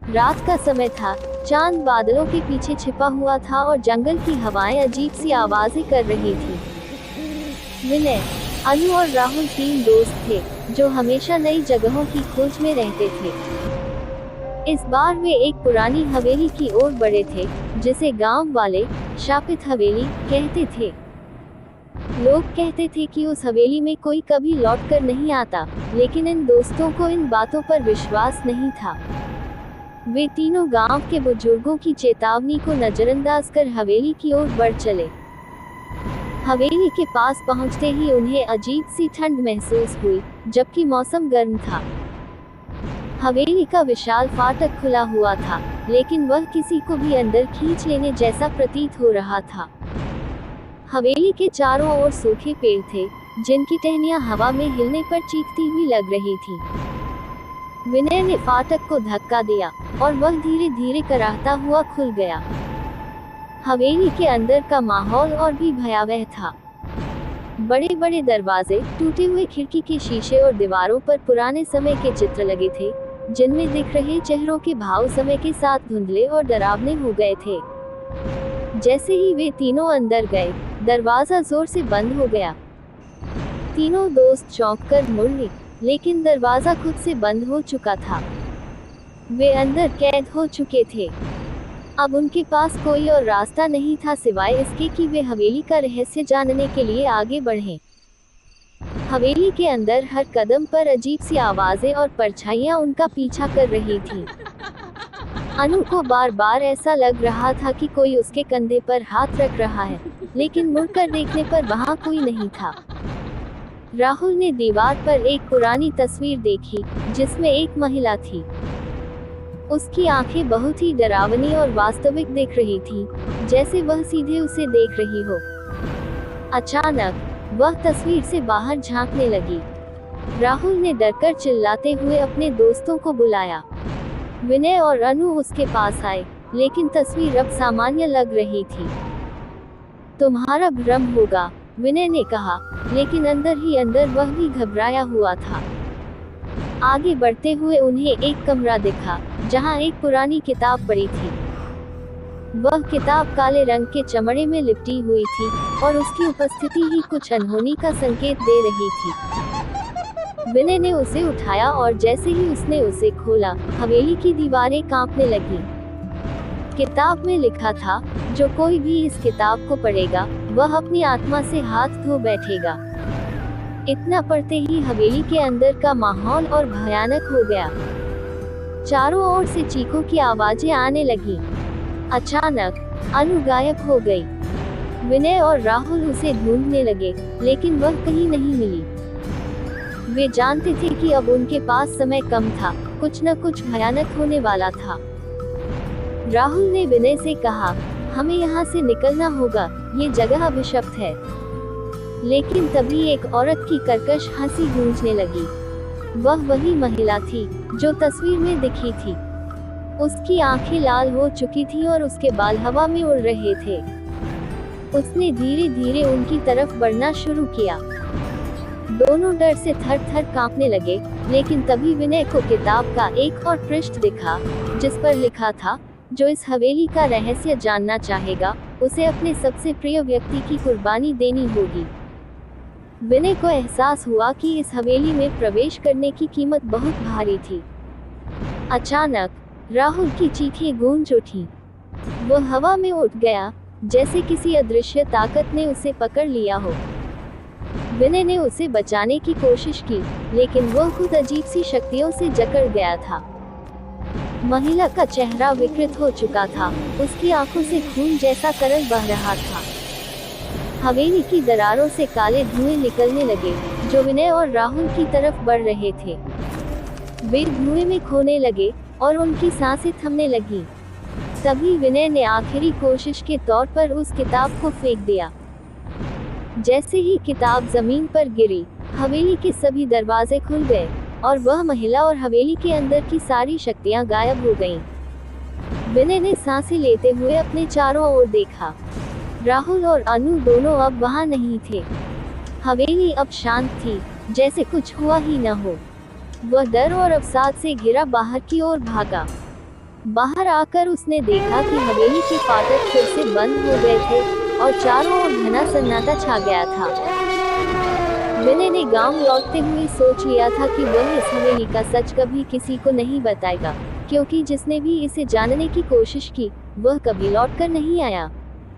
रात का समय था, चांद बादलों के पीछे छिपा हुआ था और जंगल की हवाएं अजीब सी आवाजें कर रही थी। विनय, अनु और राहुल 3 दोस्त थे जो हमेशा नई जगहों की खोज में रहते थे। इस बार वे एक पुरानी हवेली की ओर बढ़े थे, जिसे गांव वाले शापित हवेली कहते थे। लोग कहते थे कि उस हवेली में कोई कभी लौट कर नहीं आता, लेकिन इन दोस्तों को इन बातों पर विश्वास नहीं था। वे तीनों गांव के बुजुर्गों की चेतावनी को नजरअंदाज कर हवेली की ओर बढ़ चले। हवेली के पास पहुंचते ही उन्हें अजीब सी ठंड महसूस हुई, जबकि मौसम गर्म था। हवेली का विशाल फाटक खुला हुआ था, लेकिन वह किसी को भी अंदर खींच लेने जैसा प्रतीत हो रहा था। हवेली के चारों ओर सूखे पेड़ थे, जिनकी टहनियां हवा में हिलने पर चीखती हुई लग रही थी। विनय ने फाटक को धक्का दिया और वह धीरे धीरे कराहता हुआ खुल गया। हवेली के अंदर का माहौल और भी भयावह था। बड़े बड़े दरवाजे, टूटे हुए खिड़की के शीशे और दीवारों पर पुराने समय के चित्र लगे थे, जिनमें दिख रहे चेहरों के भाव समय के साथ धुंधले और डरावने हो गए थे। जैसे ही वे तीनों अंदर गए, दरवाजा जोर से बंद हो गया। तीनों दोस्त चौंक कर मुड़े, लेकिन दरवाजा खुद से बंद हो चुका था। वे अंदर कैद हो चुके थे। अब उनके पास कोई और रास्ता नहीं था सिवाय इसके कि वे हवेली का रहस्य जानने के लिए आगे बढ़ें। हवेली के अंदर हर कदम पर अजीब सी आवाजें और परछाइयां उनका पीछा कर रही थीं। अनु को बार बार ऐसा लग रहा था कि कोई उसके कंधे पर हाथ रख रहा है, लेकिन मुड़कर देखने पर वहां कोई नहीं था। राहुल ने दीवार पर एक पुरानी तस्वीर देखी, जिसमें एक महिला थी। उसकी आंखें बहुत ही डरावनी और वास्तविक दिख रही थी, जैसे वह सीधे उसे देख रही हो। अचानक वह तस्वीर से बाहर झांकने लगी। राहुल ने डरकर चिल्लाते हुए अपने दोस्तों को बुलाया। विनय और अनु उसके पास आए, लेकिन तस्वीर अब सामान्य लग रही थी। तुम्हारा भ्रम होगा, विनय ने कहा, लेकिन अंदर ही अंदर वह भी घबराया हुआ था। आगे बढ़ते हुए उन्हें एक कमरा दिखा, जहां एक पुरानी किताब पड़ी थी। वह किताब काले रंग के चमड़े में लिपटी हुई थी और उसकी उपस्थिति ही कुछ अनहोनी का संकेत दे रही थी। विनय ने उसे उठाया और जैसे ही उसने उसे खोला, हवेली की दीवारें कांपने लगीं। किताब में लिखा था, जो कोई भी इस किताब को पढ़ेगा, वह अपनी आत्मा से हाथ धो बैठेगा। इतना पढ़ते ही हवेली के अंदर का माहौल और भयानक हो गया। चारों ओर से चीखों की आवाजें आने लगीं। अचानक अनु गायब हो गई। विनय और राहुल उसे ढूंढने लगे, लेकिन वह कहीं नहीं मिली। वे जानते थे कि अब उनके पास समय कम था, कुछ न कुछ भयानक होने वाला था। राहुल ने विनय से कहा, हमें यहाँ से निकलना होगा, ये जगह अभिशप्त है। लेकिन तभी एक औरत की कर्कश हंसी गूंजने लगी। वह वही महिला थी जो तस्वीर में दिखी थी। उसकी आंखें लाल हो चुकी थी और उसके बाल हवा में उड़ रहे थे। उसने धीरे धीरे उनकी तरफ बढ़ना शुरू किया। दोनों डर से थर थर कांपने लगे, लेकिन तभी विनय को किताब का एक और पृष्ठ दिखा, जिस पर लिखा था, जो इस हवेली का रहस्य जानना चाहेगा, उसे अपने सबसे प्रिय व्यक्ति की कुर्बानी देनी होगी। विनय को एहसास हुआ कि इस हवेली में प्रवेश करने की कीमत बहुत भारी थी। अचानक राहुल की चीखें गूंज उठी। वो हवा में उठ गया, जैसे किसी अदृश्य ताकत ने उसे पकड़ लिया हो। विनय ने उसे बचाने की कोशिश की, लेकिन वह खुद अजीब सी शक्तियों से जकड़ गया था। महिला का चेहरा विकृत हो चुका था, उसकी आंखों से खून जैसा तरल बह रहा था। हवेली की दरारों से काले धुएं निकलने लगे, जो विनय और राहुल की तरफ बढ़ रहे थे। वे धुएं में खोने लगे और उनकी सांसें थमने लगी। तभी विनय ने आखिरी कोशिश के तौर पर उस किताब को फेंक दिया। जैसे ही किताब जमीन पर गिरी, हवेली के सभी दरवाजे खुल गए और वह महिला और हवेली के अंदर की सारी शक्तियां गायब हो गईं। विनय ने सांसें लेते हुए अपने चारों ओर देखा। राहुल और अनु दोनों अब वहां नहीं थे। हवेली अब शांत थी, जैसे कुछ हुआ ही न हो। वह डर और अवसाद से घिरा बाहर की ओर भागा। बाहर आकर उसने देखा कि हवेली के फाटक फिर से बंद हो गए थे और चारों ओर घना सन्नाटा छा गया था। विनय ने गांव लौटते हुए सोच लिया था कि वह इस हवेली का सच कभी किसी को नहीं बताएगा, क्योंकि जिसने भी इसे जानने की कोशिश की वह कभी लौटकर नहीं आया।